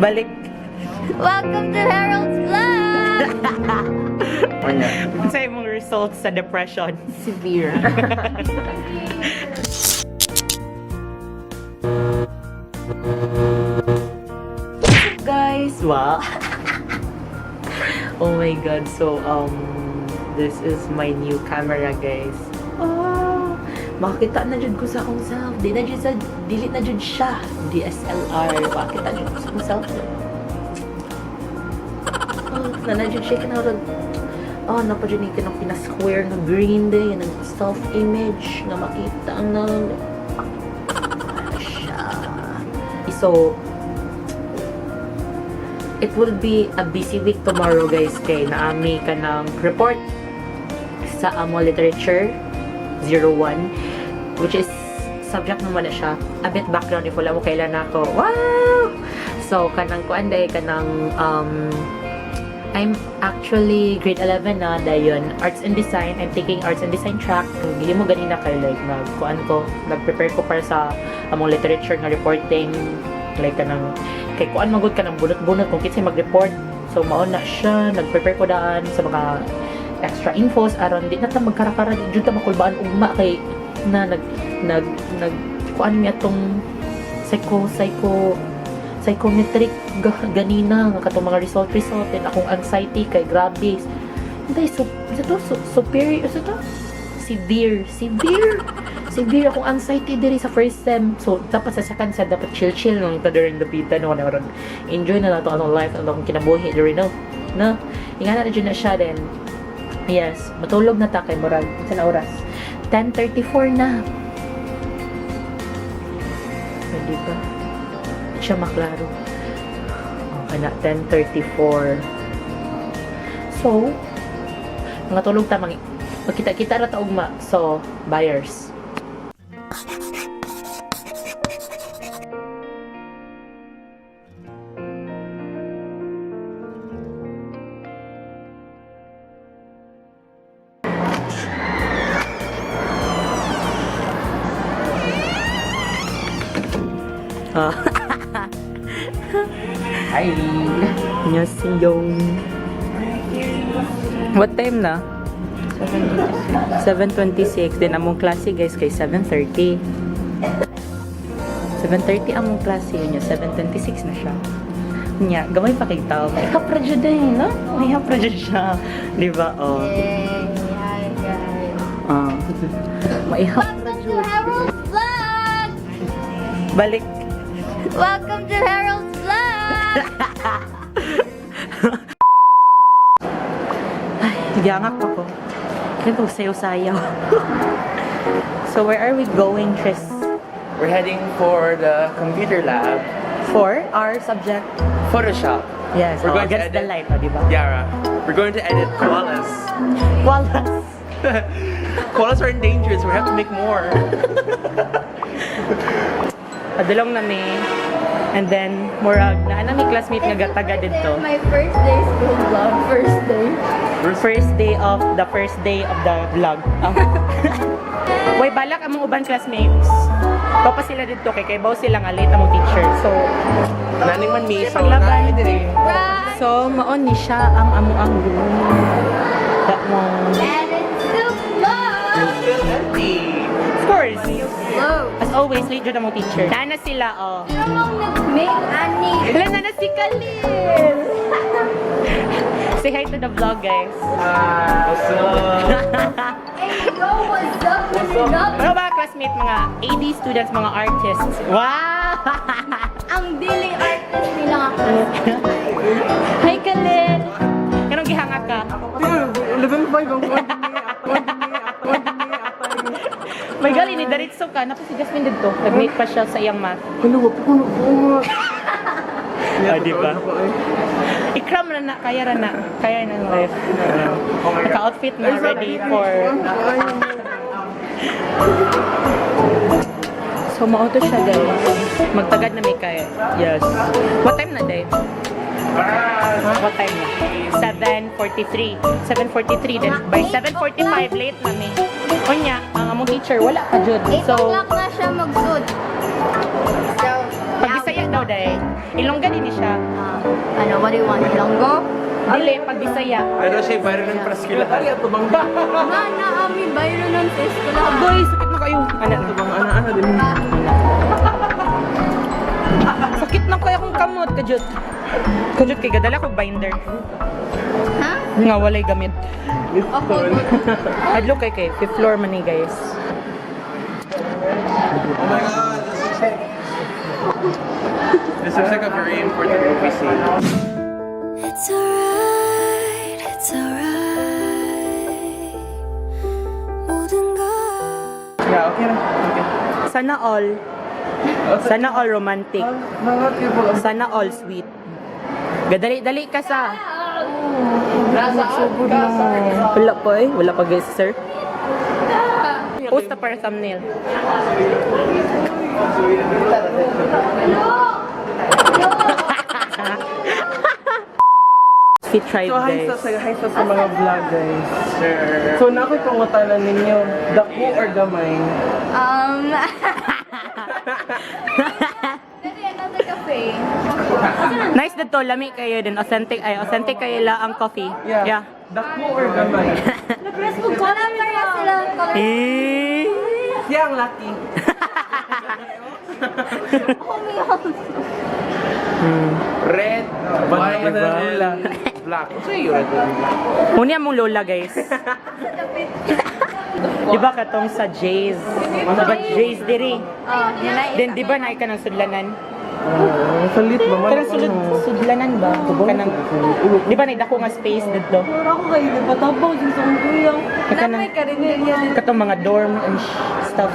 Balik. Welcome to Herald's vlog! Sa imong results sa depression. Severe. Guys, wow. Oh my god. So this is my new camera, guys. Oh, makita na jud ko sa akong self. Delete na jud siya. DSLR. Makita jud ko sa akong self. Oh, na jud siya kanang napa jud ni kanang pina-square na green day ng self-image nga makita ang siya. So it will be a busy week tomorrow, guys, kay naami ka ng report sa amo literature 01, which is subject naman na siya. A bit background if wala mo kailan ako. Wow! So kanang kuanday kanang I'm actually grade 11 na dayon, arts and design. I'm taking arts and design track. Gili mo ganina kay like nag-prepare ko para sa among literature nga reporting, like kanang kay kuan magud ka ng bunot-bunot kung kinsay mag-report. So mao na siya, nag-prepare ko daan sa mga extra infos aron di na ta magkarakara jud ta makulbaan ugma kay na nag kuan mi atong psychometric ganina nga katong mga result and akong anxiety kay grabe. Hindi superior sa to. Severe akong anxiety diri sa first sem. So, dapat sa second sem, dapat chill nung ito during the pita. No, enjoy na nato atong life, atong kinabuhi during no. Ingana na dyan na siya din. Yes, matulog na ta kay Murag. Sa na oras? 10:34 na. Hindi ba? Siya maklaro. Okay na, 10:34. So, mga tulog ta, magkita-kita na ta ugma. So, buyers. Hi! Annyeonghaseyo. What time na? 7:26. Then among klase, guys, kay 7:30. 7:30 among klase yun. 7:26 na siya. Nya, gamay pa kay tao. May hapra dyan din, no? May hapra dyan siya. Di ba? Oh. Yay! Hi, guys! May hapra Welcome to Herald's vlog! Balik. Welcome to Herald's vlog! Ay, gangak ako. Kaya sayo-sayaw. So, where are we going, Tris? We're heading for the computer lab. For our subject? Photoshop. Yes, We're going to against the edit- light, di ba? Yara. We're going to edit koalas. Walas. Koalas are endangered, so we have to make more. Padulong na mi. And then, murag, na may classmate nga gataga This dito. is my first day school vlog. First day. First day of the vlog. Way balak among uban classmates. Papa sila dito kay baw sila nga late among teacher. So, Naning man mi, so paglaban. Right! So, maon ni siya ang among room. That mo. And it's still vlog! Still empty. Of course. Vlog! As always, late dyan among teacher. Nana sila, oh. Sino mong nag-make, Ani? Ilan na si Khalil! Say hi to the vlog, guys. What's up? Hey, yo, what's up? What's up? Ano ba, classmate, mga AD students, mga artists? Wow! Ang diling artist nila nga class. Hi, Khalil! Anong gihanga ka? Level 5 ang May gali ni Daritso ka. Napo si Jasmine dito. Nag-mate pa siya sa iyang math. Ano po? Ah, di ba? Ikram na kaya na ng life. Naka-outfit na ready for... So, mauto siya, guys. Magtagad na may kaya. Yes. What time na, Day? What time na? 7:43. 7:43. Then, by 7:45, late na may. Kunya, ang among teacher, wala pa dyan. 8 So, o'clock na siya mag-good. So, pag-isaya daw day. Ilongga din siya. Ano, what do you want? Ilonggo? Dili, pag Bisaya. Ano siya, viral ng praskila. Ari, ato bang ba? Na, ami, bayro nun sa eskwela. Boy, sakit na kayo. Anak. Ato bang ana-ana din. Sakit na kaya akong kamot, kajut. Kajut kay gadala ko binder. Ha? Nga walay gamit. Ako. Adlo kay fifth floor man ni guys. Oh my God, this looks like a very important movie scene. It's alright, it's alright. 모든 걸 Yeah, okay na. Okay. Sana all. Sana all romantic. Sana all sweet. Gadali-dali ka sa. Wala po eh. Wala pa guys, sir. Post na para thumbnail. Fit tribe So, hi guys. sa mga vlog, guys. Sure. So, na ako'y pangutanan ninyo, dako or gamay? Dali, another cafe. Nice dito, lami kayo din. Authentic kayo la ang coffee. Yeah. Dako or gamay? Nag-press mo color kaya sila. Color. Eh. Siya ang lucky. Red, white, black. Sa'yo, red, black. Muna mong lola guys. Di ba katong sa Jays? Diba Jays diri? Yun ay. Then di ba na ka ng sudlanan? Salit ba man? Kanang sudlanan ba? Kanang, di ba na dako nga space dito? Ako kayo, di ba tabaw din sa kong kuya? Kanang, Namay ka rin yan. katong mga dorm and stuff.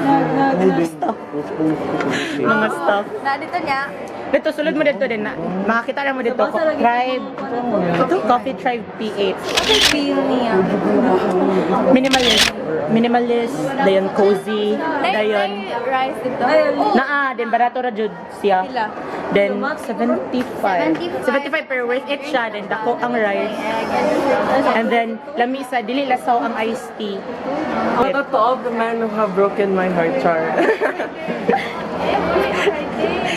Stuff. Mga stuff. Na, dito niya. Dito, sulod mo dito din na. Makakita na mo dito. Tribe. Ito, Coffee Tribe PH. Okay, feel niya. Minimalist. Dayon cozy. Dayon. Rice dito. Naa, then barato ra jud siya. Pila? Then 75. 75 per worth it siya. Then dako ang rice. And then lami sa dili lasaw ang iced tea. Out to all the men who have broken my heart, Char.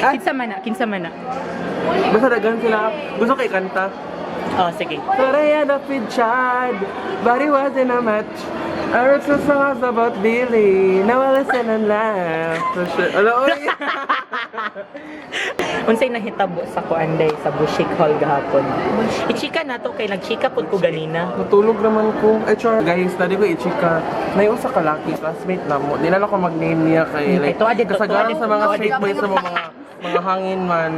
Kinsa man na. Basta dagan sila. Gusto kay kanta. Oh, sige. Sorry, I had a fit child, but it wasn't a match. I wrote some songs about Billy. Now I listen and laugh. So shit. Hello, Unsay nahitabo sa kuanday sa Bushik Hall gahapon. Ichika na to kay nagchika pud ko ganina. natulog naman ko. Char. Guys, tadi ko i-chika. May usa ka laki classmate na mo. Di na lang ko mag-name niya kay like Ito, adito, kasagaran ito, sa mga adito. street boys sa mga hangin man.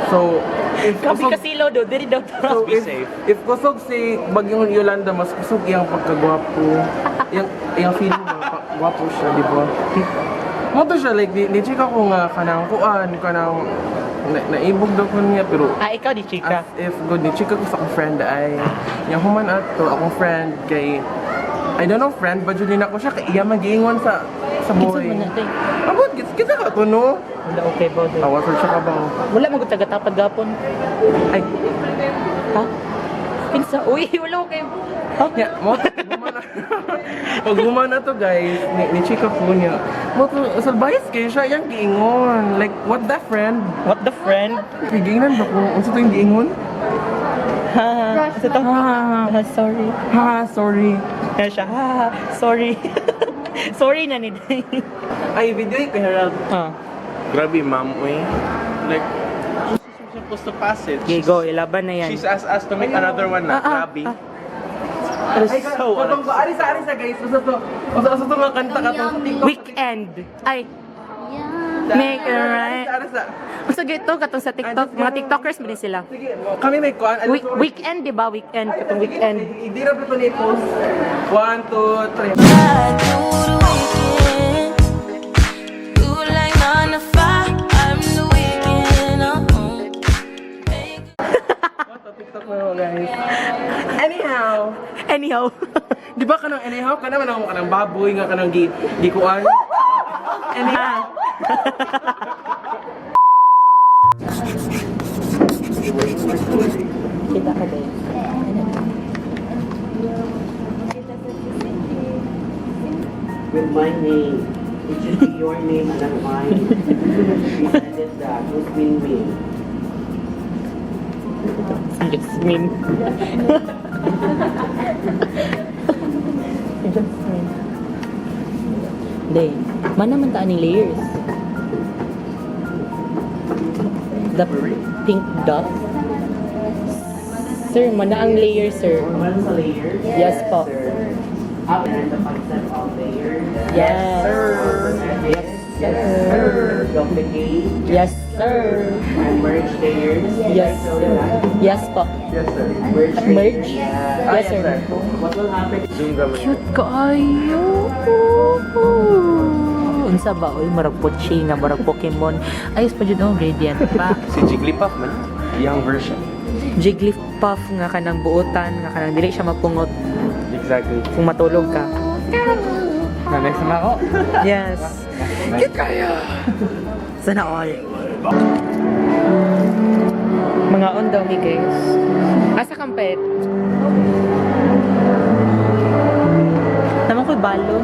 So, if Kapi kusog, kasilo do, diri daw to. so if kusog si Bagyong Yolanda, mas kusog iyang pagkagwapo. Iyang feeling na gwapo siya, di ba? Mo to siya, like, di chika ko nga kanang kuan, kanang naibog daw ko niya, pero Ikaw di chika. as if good, di chika ko sa akong friend ay yung human ato, akong friend kay I don't know friend, but yun ako siya kay iya mag-iingon sa Kinsa boy. man natin? Abot, kita ka to, no? Wala okay ba do? Awas siya ka ba? Wala mo taga-tapad gapon. Ay, Ha? Kinsa? Uy, wala okay. Ha? yeah, mo pag human na to guys, ni chika ko niya. Mo to, salbayas kayo siya, yung giingon. Like, what the friend? What the friend? Gigingan ba ko? Unsa to yung giingon? Ha? Sa to? Ha, sorry. Ha, sorry. Kaya siya, ha, sorry. Sorry na ni Ay, video ko Herald. Ha. Grabe, ma'am, uy. Like, she's supposed to pass it. Okay, go. Ilaban na yan. She's asked us to make another one na. Grabe. Ay, So, ari sa guys. Usa to nga kanta ka to. Weekend. Ay, make it right. Gusto gito katong sa TikTok. Mga TikTokers mo din sila. Sige, kami may kuan. Weekend, di ba? Weekend. Katong weekend. Hindi na pa ni post. 1, 2, 3. I do the weekend. You like 9 to 5. I'm the weekend. TikTok mo guys. Anyhow. Di ba kanang anyhow? Kanang kanang baboy nga kanang gikuan. Anyhow. Kita ka din. With my name. It should be your name and not mine. We said it that. Who's win-win? Jasmine. Jasmine. Hindi. Mana man taan yung layers? The pink dot? Sir, mana ang layer, sir? What is a layer? Yes po. Sir. Up and the concept of layer. Yes. Sir. Yes, Yes, sir. sir. Duplicate. Yes, sir. And merge layers. Yes, sir. Yes po. Yes, sir. Merge. Merge? Yeah. Yes, sir. What will happen? Zoom kami. Cute kaayo. Unsa ba? Uy, marag Pochi nga, marag Pokemon. Ayos pa dyan, radiant pa. Si Jigglypuff man. Young version. Jigglypuff nga kanang buotan, nga kanang dili siya mapungot Exactly. kung matulog ka. Na-next na ako. Yes. Cute kayo! Sana all. Mga on daw mi guys. Asa kang pet? Naman ko'y balon.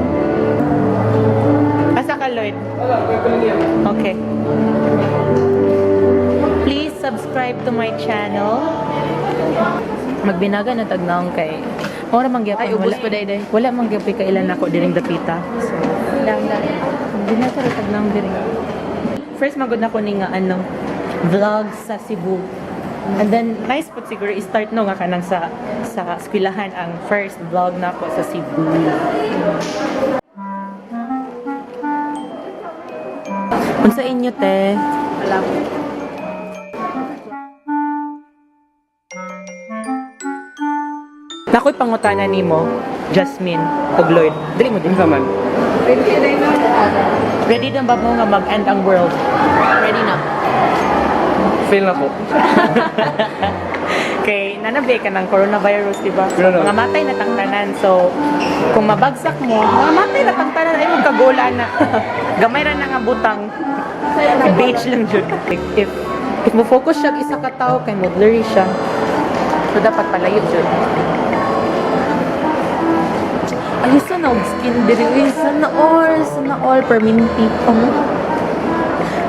Asa ka, Lloyd? Okay. Please subscribe to my channel. Magbinaga na tagnaong kay. Ora mangyapon. Ay, ubos pa day. Wala mangyapon ka ilan ako diring dapita. So, binaga na tagnaong diring. First magod na ko ni nga vlog sa Cebu. And then nice po siguro i-start no nga kanang sa eskwelahan ang first vlog na ko sa Cebu. Unsa inyo te? Alam. Nakoy pangutana nimo, Jasmine ug Lloyd. Dili mo din man. Ready na ba mo nga mag-end ang world? Ready na. Fail na ko. Kay nanabi ka ng coronavirus, di ba? No. Mga matay na tangtanan. So, kung mabagsak mo, mga matay na tangtanan, ay magkagula na. Gamay ra na nga butang. Beach lang jud. If mo focus siya isa ka tao, kay mo blurry siya. So, dapat palayo jud. Ayos na skin diri. Sana all permanente pa mo.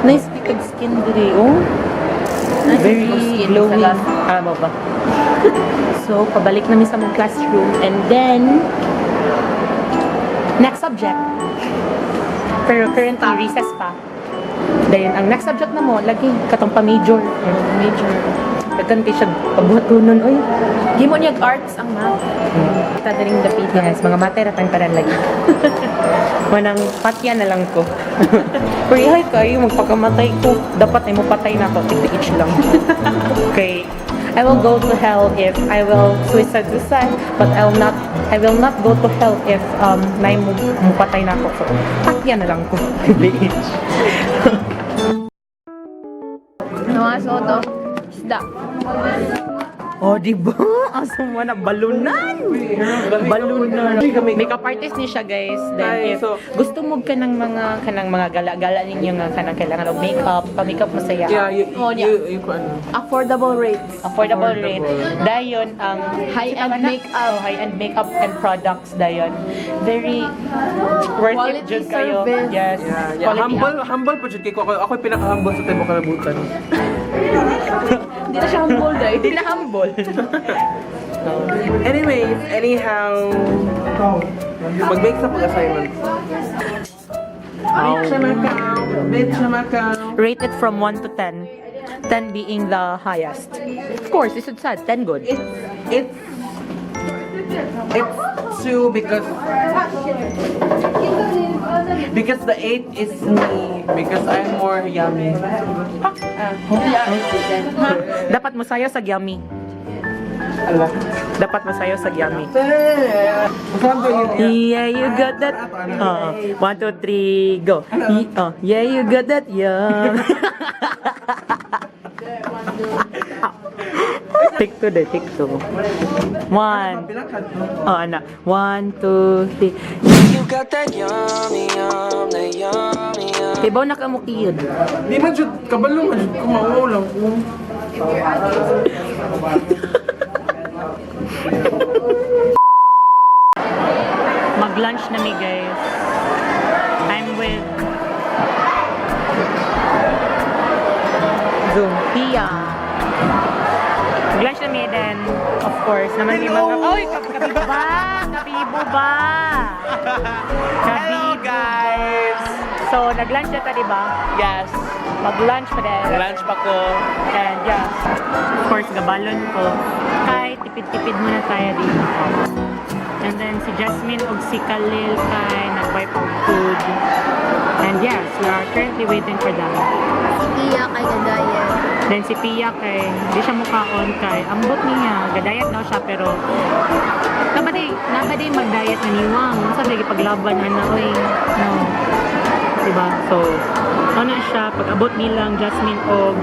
Nice kitag skin diri, oh. Very glowing. Mo ba? So, pabalik namin sa mong classroom. And then, next subject. Pero currently, recess pa. Dahil, ang next subject na mo, lagi, katong pa-major. Major. Dagkan kay siya pabuhatunon. Uy, di mo niya arts ang math. Kita daring dapit. Yes, mga matay ratang-taran lagi. Manang patya na lang ko. Parihay kayo, magpakamatay ko. Dapat ay mo patay na ako. Iti-itch lang. Okay. I will go to hell if I will suicide, but I will not go to hell if may mo patay na ako. So, patya na lang ko. Iti-itch. Nawaso to. Isda. Oh, di ba? Asa mo na balunan. Balunan. Makeup artist ni siya, guys. Then if gusto mo ka ng mga gala-gala ninyo nga kanang kailangan og makeup, pa-makeup masaya. Yeah, you Affordable rates. Affordable rate. Dayon ang High-end makeup. high-end makeup and products dayon. Very worth it Quality jud kayo. service. Yes. Yeah. Quality. Humble po jud kay ko. Ako'y pinaka-humble sa tayo kalabutan. Hindi na siya humble dahil. Hindi na humble. Anyways, anyhow, mag-make sa pag-assignment. Bitch na makaw. Rate it from 1 to 10. 10 being the highest. Of course, this is sad. 10 good. It's 2 because the 8 is me because I'm more yummy. Dapat mo sayo sa yummy. Ala. Dapat mo sayo sa yummy. Saan ba yun? Yeah, you got that. 1, 2, 3, go. Yeah, you got that. Yeah. Take 2 de, take 2. 1. Anak. 1, 2, 3. You got that yummy, that yummy, Ibaw na ka mo kiyod. Di man jud kabalo man jud ko mauwaw lang ko. Mag-lunch na mi, guys. I'm with Zoom. Pia. Lunch na mi, then, of course, naman yung mga... Oy, kabibo ba? Kabibo ba? Hello guys! So, nag-lunch na ta, di ba? Yes. Mag-lunch pa din. Lunch pa ko. And yeah, of course, gabalon ko. Kahit tipid-tipid muna tayo dito. And then si Jasmine og si Khalil kay nag-wipe of food. And yes, we are currently waiting for them. Si Pia kay Gadayet. Then si Pia kay, hindi siya mukhaon kay, ambot niya, gadayat daw siya pero nabaday mag-diet na niwang. Sabi lagi paglaban na oy. No. Diba? So, ano siya, pag-abot nilang Jasmine og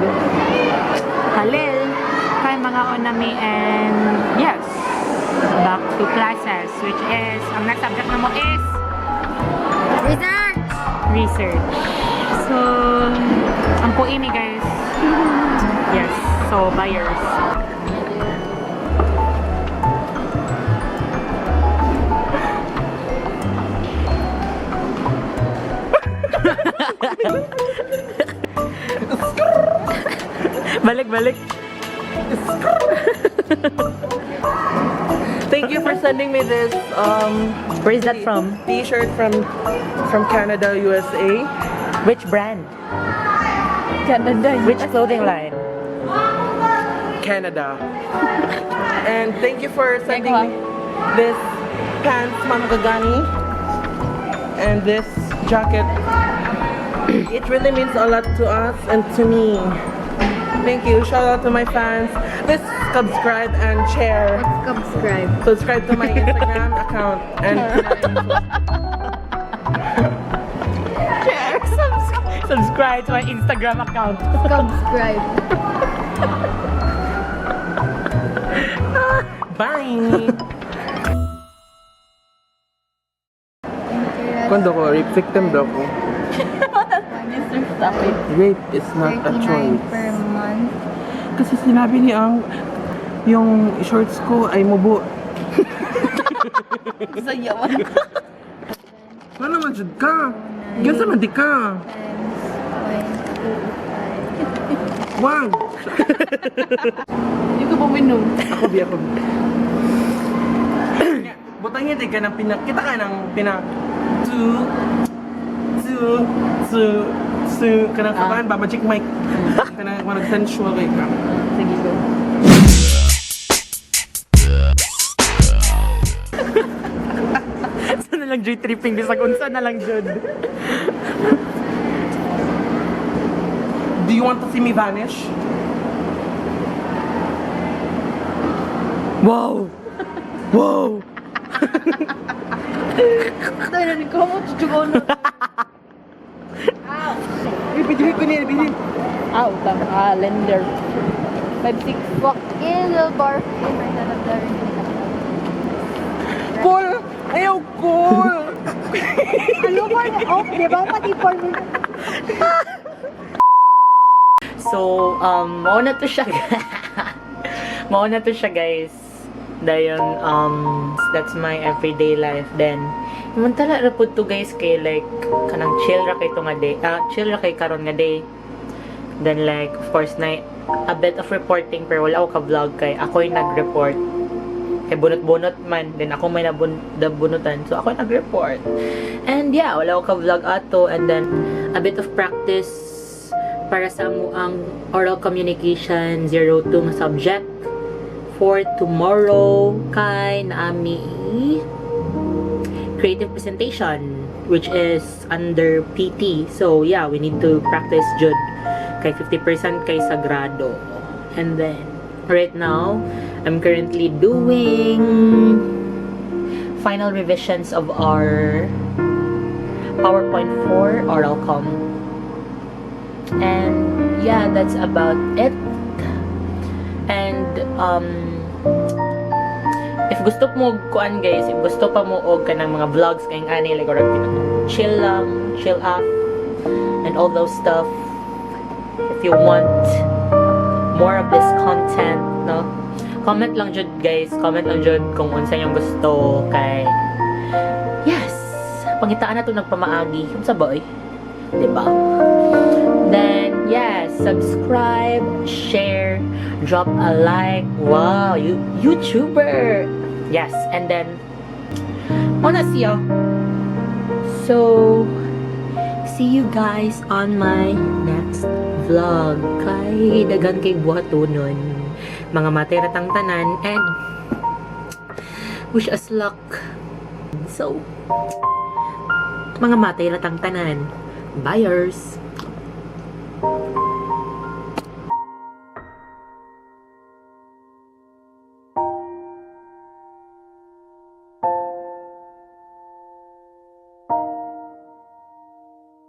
Khalil, kay mga onami and yes, back to classes, which is, ang next subject na mo is Research! research. So, ang poimi guys. Yes, so buyers. Balik. Thank you for sending me this Where is that from? t-shirt from Canada, USA. Which brand? Canada. Which clothing line? Canada. And thank you for sending me this pants, Mamagagani, and this jacket. It really means a lot to us and to me. Thank you. Shout out to my fans. Please subscribe and share. Subscribe. Subscribe to my Instagram account and Subscribe to my Instagram account. Subscribe. bye. Kondo ko, rape victim daw ko. Rape is not a 39 choice. per month. Kasi sinabi ni Ang, yung shorts ko ay mubo. Sayawan. Ano naman jud ka? Gasa man di ka. Wag! Hindi ko puminom. Ako bi. Butang niya di ka ng pinak... Kita ka ng pinak... Kanang kabahan ba? Magic mic. Kanang manag sensual kay ka. Sige go. Saan na lang joy tripping bisag unsa na lang jud. Do you want to see me vanish? Wow! Wow! Tayo na ni ko mo chuchugono. Bili ko niya, bili. Ow, tang calendar. 5-6 walk in the bar. Cool! Ayaw, cool! Ano mo? Oh, di ba? Pati for me. So, mauna to siya. Mauna to siya, guys. Dayon, that's my everyday life. Then, mantala ra pud to guys kay like kanang chill ra kay to nga day. Chill ra kay karon nga day. Then like of course na a bit of reporting pero wala ako ka-vlog kay ako'y nag-report. Kay bunot-bunot man, then ako may nabunutan. So ako nag-report. And yeah, wala ako ka-vlog ato and then a bit of practice para sa mo ang oral communication 02 nga subject for tomorrow kay naami creative presentation which is under PT. So yeah, we need to practice jud kay 50% kay sagrado. And then right now I'm currently doing final revisions of our PowerPoint 4 oral com. And yeah, that's about it. And if gusto mo kuan guys, if gusto pa mo og kanang mga vlogs kayong ani like or chill lang, chill up and all those stuff. If you want more of this content, no? Comment lang jud guys, comment lang jud kung unsa yung gusto kay yes, pangitaan na to nagpamaagi. Yung sa boy. Diba? Then, yes, subscribe, share, drop a like. Wow, YouTuber! Yes, and then, muna siya. So, see you guys on my next vlog. Kay dagan kay buhato nun. Mga materatang tanan and wish us luck. So, mga materatang tanan. Buyers!